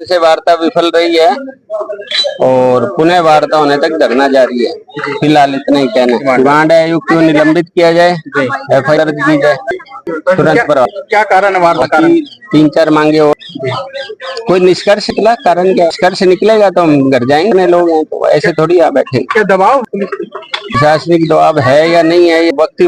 से वार्ता विफल रही है और पुनः वार्ता होने तक धरना जारी है। फिलहाल इतना ही कहना है। डिमांड है आयुक्त को निलंबित किया जाए, FIR दर्ज की जाए तुरंत पर। क्या कारण है वार्ता कारण? 3-4 मांगे और कोई निष्कर्ष निकला, कारण क्या निष्कर्ष निकलेगा तो हम घर जाएंगे। लोग हैं तो ऐसे थोड़ी आ बैठे। क्या दबाव प्रशासनिक दबाव है या नहीं है ये वक्त ही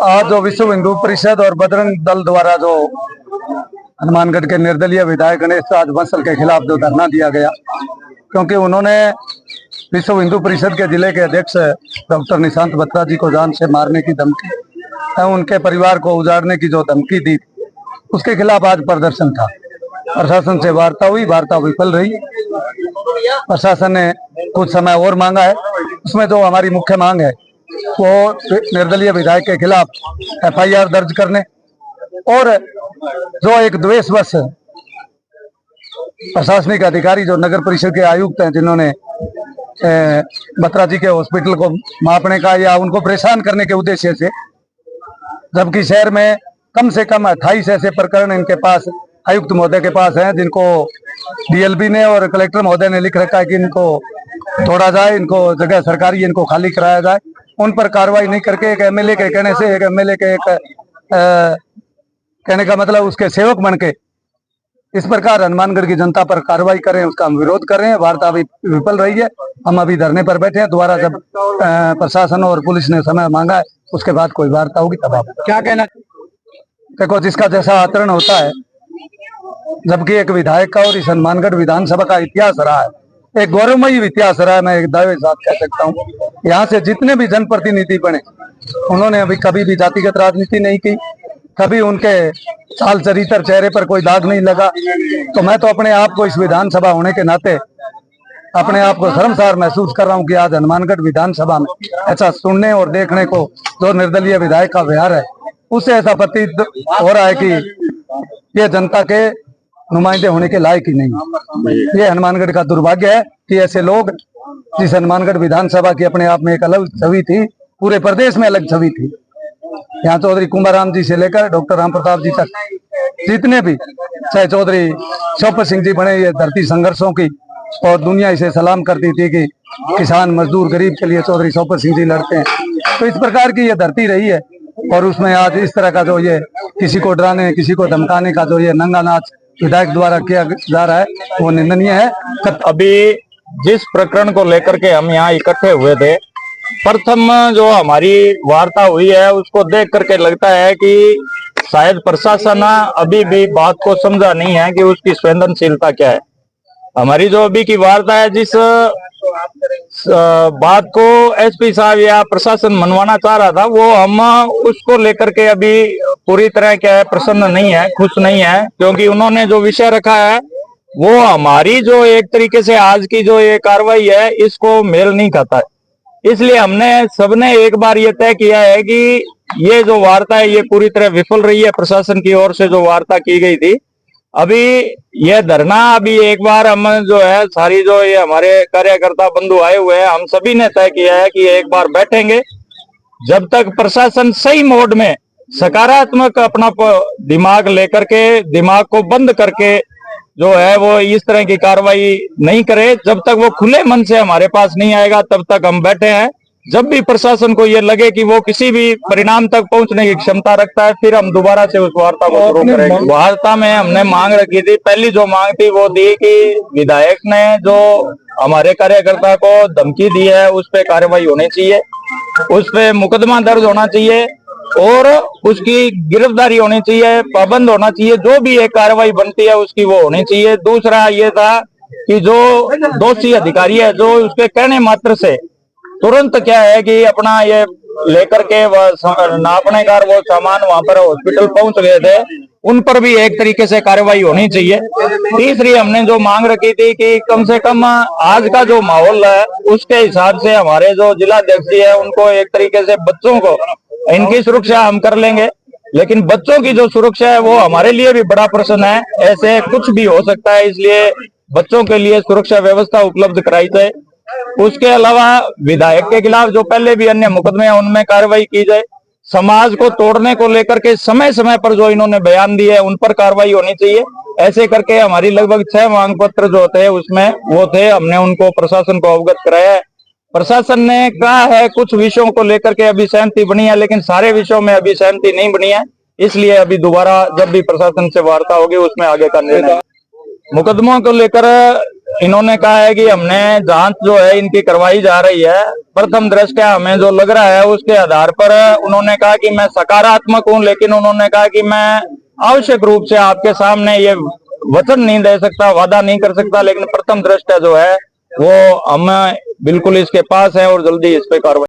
आज जो विश्व हिंदू परिषद और बजरंग दल द्वारा जो हनुमानगढ़ के निर्दलीय विधायक गणेश राज बंसल के खिलाफ जो धरना दिया गया, क्योंकि उन्होंने विश्व हिंदू परिषद के जिले के अध्यक्ष डॉक्टर निशांत बत्रा जी को जान से मारने की धमकी एवं उनके परिवार को उजाड़ने की जो धमकी दी, उसके खिलाफ आज प्रदर्शन था। प्रशासन से वार्ता हुई, वार्ता विफल रही। प्रशासन ने कुछ समय और मांगा है। उसमें जो हमारी मुख्य मांग है वो निर्दलीय विधायक के खिलाफ FIR दर्ज करने और जो एक द्वेषवश प्रशासनिक अधिकारी जो नगर परिषद के आयुक्त हैं, जिन्होंने बत्रा जी के हॉस्पिटल को मापने का या उनको परेशान करने के उद्देश्य से, जबकि शहर में कम से कम 28 ऐसे प्रकरण इनके पास आयुक्त महोदय के पास हैं, जिनको DLB ने और कलेक्टर महोदय ने लिख रखा है कि इनको तोड़ा जाए, इनको जगह सरकारी इनको खाली कराया जाए। उन पर कार्रवाई नहीं करके एक MLA के कहने से, एक MLA के कहने का मतलब उसके सेवक बन के इस प्रकार हनुमानगढ़ की जनता पर कार्रवाई करें, उसका हम विरोध कर रहे हैं। वार्ता अभी विफल रही है। हम अभी धरने पर बैठे हैं। दोबारा जब प्रशासन और पुलिस ने समय मांगा है, उसके बाद कोई वार्ता होगी तब आप क्या कहना? देखो, जिसका जैसा आचरण होता है, जबकि एक विधायक का और इस हनुमानगढ़ विधानसभा का इतिहास रहा है, एक गौरवमयी इतिहास रहा है। मैं एक दावे साथ कह सकता हूँ, यहाँ से जितने भी जनप्रतिनिधि बने, उन्होंने अभी कभी भी जातिगत राजनीति नहीं की, कभी उनके चाल चरित्र चेहरे पर कोई दाग नहीं लगा। तो मैं तो अपने आप को इस विधानसभा होने के नाते अपने आप को शर्मसार महसूस कर रहा हूँ कि आज हनुमानगढ़ विधानसभा में ऐसा सुनने और देखने को जो निर्दलीय विधायक का व्यवहार है, उससे ऐसा प्रतीत हो रहा है कि ये जनता के नुमाइंदे होने के लायक ही नहीं। ये हनुमानगढ़ का दुर्भाग्य है कि ऐसे लोग, जिस हनुमानगढ़ विधानसभा की अपने आप में एक अलग छवि थी, पूरे प्रदेश में अलग छवि थी। यहाँ चौधरी कुंभाराम जी से लेकर डॉक्टर राम प्रताप जी तक जितने भी, चाहे चौधरी शौकत सिंह जी बने, ये धरती संघर्षों की और दुनिया इसे सलाम करती थी कि किसान मजदूर गरीब के लिए चौधरी शौकत सिंह जी लड़ते हैं। तो इस प्रकार की ये धरती रही है और उसमें आज इस तरह का जो ये किसी को डराने, किसी को धमकाने का जो ये नंगा नाच विधायक द्वारा किया जा रहा है, वो निंदनीय है। अभी जिस प्रकरण को लेकर के हम यहाँ इकट्ठे हुए थे, प्रथम जो हमारी वार्ता हुई है उसको देख करके लगता है कि शायद प्रशासन अभी भी बात को समझा नहीं है कि उसकी संवेदनशीलता क्या है। हमारी जो अभी की वार्ता है, जिस बात को SP साहब या प्रशासन मनवाना चाह रहा था, वो हम उसको लेकर के अभी पूरी तरह क्या है प्रसन्न नहीं है, खुश नहीं है, क्योंकि उन्होंने जो विषय रखा है वो हमारी जो एक तरीके से आज की जो ये कार्रवाई है इसको मेल नहीं खाता है। इसलिए हमने सबने एक बार ये तय किया है कि ये जो वार्ता है ये पूरी तरह विफल रही है। प्रशासन की ओर से जो वार्ता की गई थी, अभी यह धरना अभी एक बार हम जो है सारी जो ये हमारे कार्यकर्ता बंधु आए हुए हैं, हम सभी ने तय किया है कि एक बार बैठेंगे। जब तक प्रशासन सही मोड में सकारात्मक अपना दिमाग लेकर के, दिमाग को बंद करके जो है वो इस तरह की कार्रवाई नहीं करे, जब तक वो खुले मन से हमारे पास नहीं आएगा, तब तक हम बैठे हैं। जब भी प्रशासन को ये लगे कि वो किसी भी परिणाम तक पहुंचने की क्षमता रखता है, फिर हम दोबारा से उस वार्ता को शुरू करेंगे। वार्ता में हमने मांग रखी थी, पहली जो मांग थी वो दी कि विधायक ने जो हमारे कार्यकर्ता को धमकी दी है उस पर कार्रवाई होनी चाहिए, उस पर मुकदमा दर्ज होना चाहिए और उसकी गिरफ्तारी होनी चाहिए, पाबंद होना चाहिए, जो भी एक कार्रवाई बनती है उसकी वो होनी चाहिए। दूसरा ये था कि जो दोषी अधिकारी है, जो उसके कहने मात्र से तुरंत क्या है कि अपना ये लेकर के नापने का वो सामान वहां पर हॉस्पिटल पहुंच गए थे, उन पर भी एक तरीके से कार्रवाई होनी चाहिए। तीसरी हमने जो मांग रखी थी कि कम से कम आज का जो माहौल है उसके हिसाब से हमारे जो जिलाध्यक्ष है उनको एक तरीके से बच्चों को इनकी सुरक्षा हम कर लेंगे, लेकिन बच्चों की जो सुरक्षा है वो हमारे लिए भी बड़ा प्रश्न है। ऐसे कुछ भी हो सकता है, इसलिए बच्चों के लिए सुरक्षा व्यवस्था उपलब्ध कराई जाए। उसके अलावा विधायक के खिलाफ जो पहले भी अन्य मुकदमे हैं उनमें कार्रवाई की जाए। समाज को तोड़ने को लेकर के समय समय पर जो इन्होंने बयान दिए उन पर कार्रवाई होनी चाहिए। ऐसे करके हमारी लगभग 6 मांग पत्र जो होते हैं उसमें वो थे, हमने उनको प्रशासन को अवगत कराया है। प्रशासन ने कहा है कुछ विषयों को लेकर के अभी सहमति बनी है, लेकिन सारे विषयों में अभी सहमति नहीं बनी है, इसलिए अभी दोबारा जब भी प्रशासन से वार्ता होगी उसमें आगे का निर्णय। मुकदमों को लेकर इन्होंने कहा है कि हमने जांच जो है इनकी करवाई जा रही है। प्रथम दृष्टया हमें जो लग रहा है उसके आधार पर उन्होंने कहा कि मैं सकारात्मक हूं, लेकिन उन्होंने कहा कि मैं आवश्यक रूप से आपके सामने ये वचन नहीं दे सकता, वादा नहीं कर सकता, लेकिन प्रथम दृष्टया जो है वो हम बिल्कुल इसके पास है और जल्दी इस पे कार्रवाई